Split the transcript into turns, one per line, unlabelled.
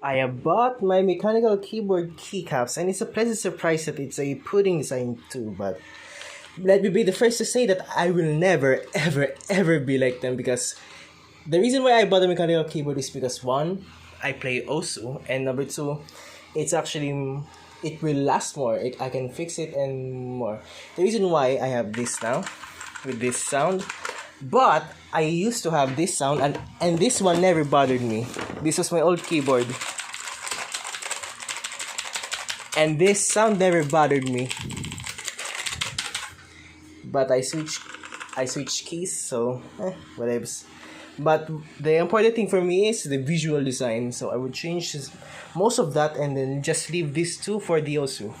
I have bought my mechanical keyboard keycaps, and it's a pleasant surprise that it's a pudding design too. But let me be the first to say that I will never, ever, ever be like them, because the reason why I bought a mechanical keyboard is because one, I play Osu, and number two, it's actually it will last more. I can fix it and more. The reason why I have this now with this sound, but I used to have this sound, and this one never bothered me. This was my old keyboard, and this sound never bothered me. But I switched keys, so whatever. But the important thing for me is the visual design, so I would change most of that and then just leave these two for the Osu.